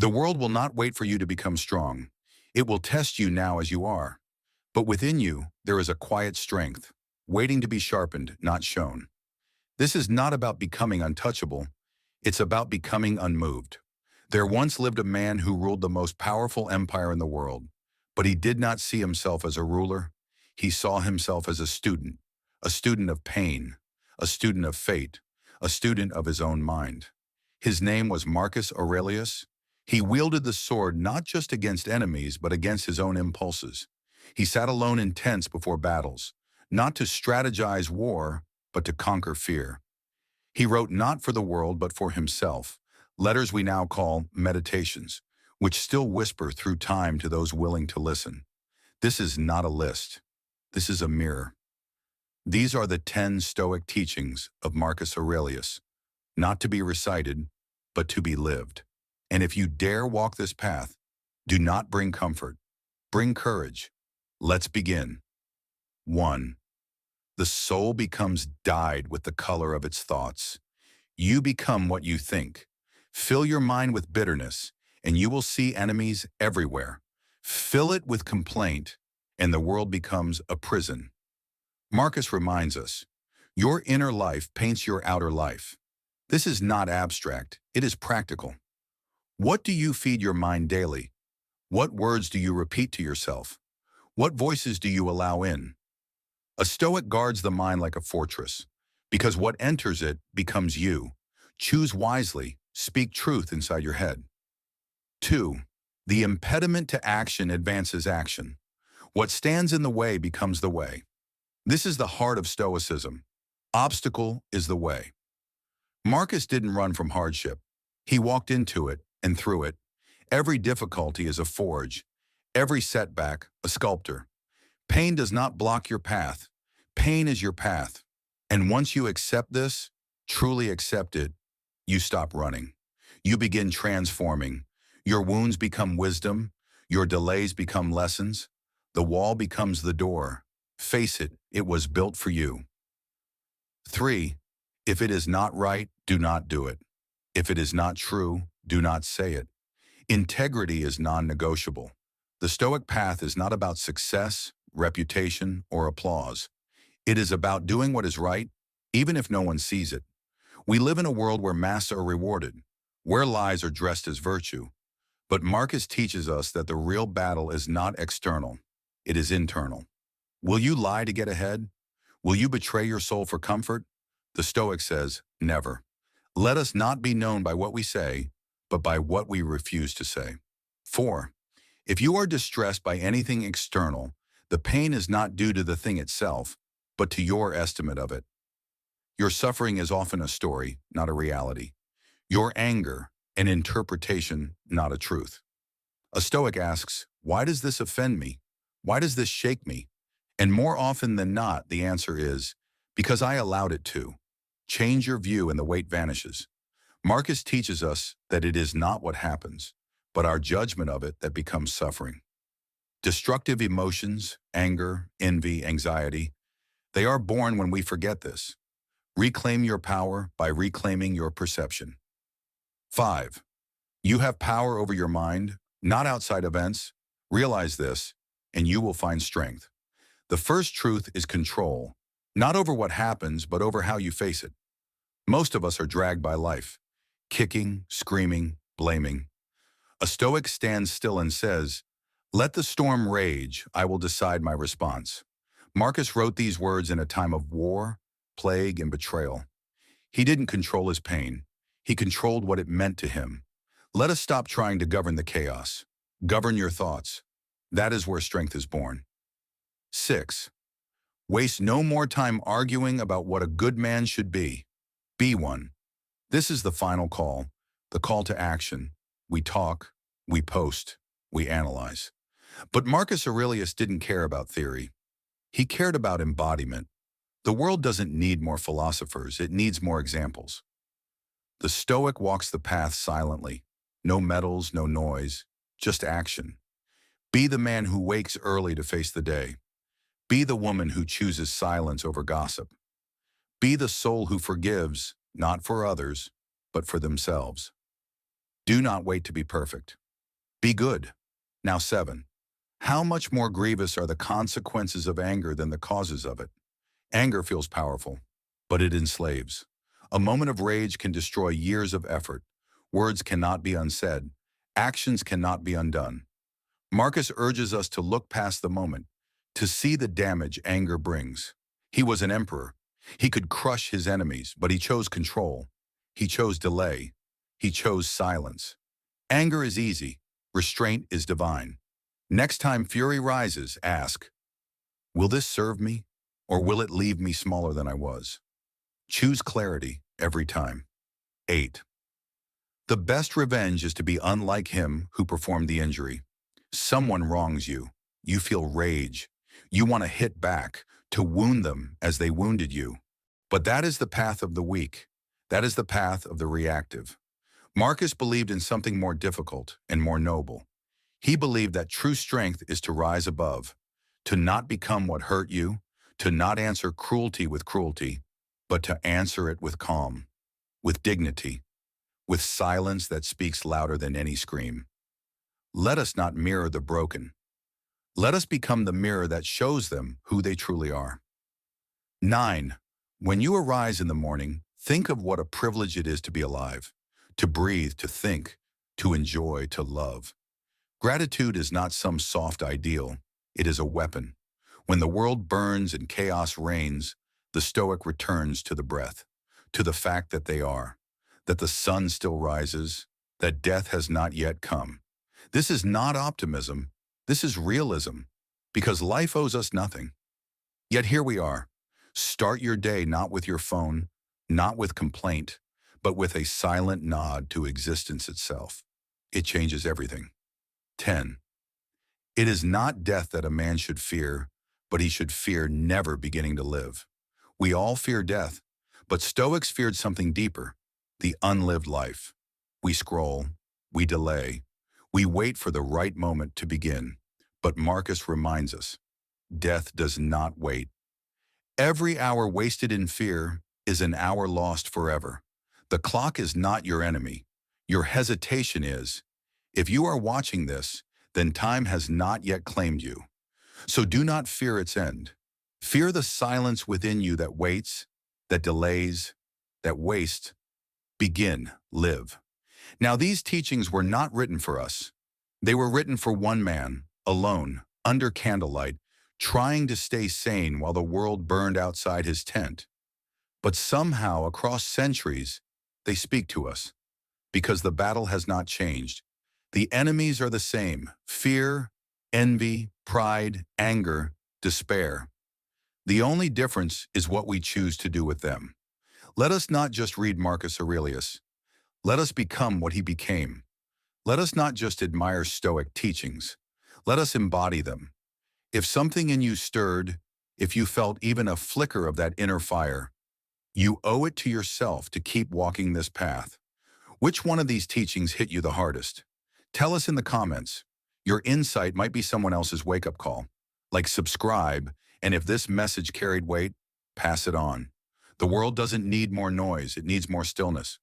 The world will not wait for you to become strong. It will test you now as you are. But within you, there is a quiet strength, waiting to be sharpened, not shown. This is not about becoming untouchable. It's about becoming unmoved. There once lived a man who ruled the most powerful empire in the world, but he did not see himself as a ruler. He saw himself as a student of pain, a student of fate, a student of his own mind. His name was Marcus Aurelius. He wielded the sword not just against enemies, but against his own impulses. He sat alone in tents before battles, not to strategize war, but to conquer fear. He wrote not for the world, but for himself, letters we now call meditations, which still whisper through time to those willing to listen. This is not a list. This is a mirror. These are the 10 Stoic teachings of Marcus Aurelius, not to be recited, but to be lived. And if you dare walk this path, do not bring comfort, bring courage. Let's begin. 1. The soul becomes dyed with the color of its thoughts. You become what you think. Fill your mind with bitterness, and you will see enemies everywhere. Fill it with complaint, and the world becomes a prison. Marcus reminds us, your inner life paints your outer life. This is not abstract, it is practical. What do you feed your mind daily? What words do you repeat to yourself? What voices do you allow in? A Stoic guards the mind like a fortress, because what enters it becomes you. Choose wisely, speak truth inside your head. 2. The impediment to action advances action. What stands in the way becomes the way. This is the heart of Stoicism. Obstacle is the way. Marcus didn't run from hardship. He walked into it and through it. Every difficulty is a forge. Every setback, a sculptor. Pain does not block your path. Pain is your path. And once you accept this, truly accept it, you stop running. You begin transforming. Your wounds become wisdom. Your delays become lessons. The wall becomes the door. Face it, it was built for you. 3. If it is not right, do not do it. If it is not true, do not say it. Integrity is non-negotiable. The Stoic path is not about success, reputation, or applause. It is about doing what is right, even if no one sees it. We live in a world where masks are rewarded, where lies are dressed as virtue. But Marcus teaches us that the real battle is not external, it is internal. Will you lie to get ahead? Will you betray your soul for comfort? The Stoic says, never. Let us not be known by what we say, but by what we refuse to say. 4. If you are distressed by anything external, the pain is not due to the thing itself, but to your estimate of it. Your suffering is often a story, not a reality. Your anger, an interpretation, not a truth. A Stoic asks, why does this offend me? Why does this shake me? And more often than not, the answer is, because I allowed it to. Change your view and the weight vanishes. Marcus teaches us that it is not what happens, but our judgment of it that becomes suffering. Destructive emotions, anger, envy, anxiety, they are born when we forget this. Reclaim your power by reclaiming your perception. 5. You have power over your mind, not outside events. Realize this, and you will find strength. The first truth is control, not over what happens, but over how you face it. Most of us are dragged by life, kicking, screaming, blaming. A Stoic stands still and says, let the storm rage, I will decide my response. Marcus wrote these words in a time of war, plague, and betrayal. He didn't control his pain. He controlled what it meant to him. Let us stop trying to govern the chaos. Govern your thoughts. That is where strength is born. 6. Waste no more time arguing about what a good man should be. Be one. This is the final call, the call to action. We talk, we post, we analyze. But Marcus Aurelius didn't care about theory. He cared about embodiment. The world doesn't need more philosophers, it needs more examples. The Stoic walks the path silently. No medals, no noise, just action. Be the man who wakes early to face the day. Be the woman who chooses silence over gossip. Be the soul who forgives, not for others, but for themselves. Do not wait to be perfect. Be good. Now 7. How much more grievous are the consequences of anger than the causes of it? Anger feels powerful, but it enslaves. A moment of rage can destroy years of effort. Words cannot be unsaid. Actions cannot be undone. Marcus urges us to look past the moment, to see the damage anger brings. He was an emperor. He could crush his enemies, but he chose control. He chose delay. He chose silence. Anger is easy. Restraint is divine. Next time fury rises, ask, will this serve me, or will it leave me smaller than I was? Choose clarity every time. 8. The best revenge is to be unlike him who performed the injury. Someone wrongs you. You feel rage. You want to hit back, to wound them as they wounded you. But that is the path of the weak. That is the path of the reactive. Marcus believed in something more difficult and more noble. He believed that true strength is to rise above, to not become what hurt you, to not answer cruelty with cruelty, but to answer it with calm, with dignity, with silence that speaks louder than any scream. Let us not mirror the broken. Let us become the mirror that shows them who they truly are. 9. When you arise in the morning, think of what a privilege it is to be alive, to breathe, to think, to enjoy, to love. Gratitude is not some soft ideal. It is a weapon. When the world burns and chaos reigns, the Stoic returns to the breath, to the fact that they are, that the sun still rises, that death has not yet come. This is not optimism. This is realism, because life owes us nothing. Yet here we are. Start your day not with your phone, not with complaint, but with a silent nod to existence itself. It changes everything. 10. It is not death that a man should fear, but he should fear never beginning to live. We all fear death, but Stoics feared something deeper, the unlived life. We scroll, we delay, we wait for the right moment to begin. But Marcus reminds us, death does not wait. Every hour wasted in fear is an hour lost forever. The clock is not your enemy. Your hesitation is. If you are watching this, then time has not yet claimed you. So do not fear its end. Fear the silence within you that waits, that delays, that wastes. Begin, live. Now these teachings were not written for us. They were written for one man, alone, under candlelight, trying to stay sane while the world burned outside his tent. But somehow, across centuries, they speak to us, because the battle has not changed. The enemies are the same: fear, envy, pride, anger, despair. The only difference is what we choose to do with them. Let us not just read Marcus Aurelius. Let us become what he became. Let us not just admire Stoic teachings. Let us embody them. If something in you stirred, if you felt even a flicker of that inner fire, you owe it to yourself to keep walking this path. Which one of these teachings hit you the hardest? Tell us in the comments. Your insight might be someone else's wake-up call. Like, subscribe, and if this message carried weight, pass it on. The world doesn't need more noise, it needs more stillness.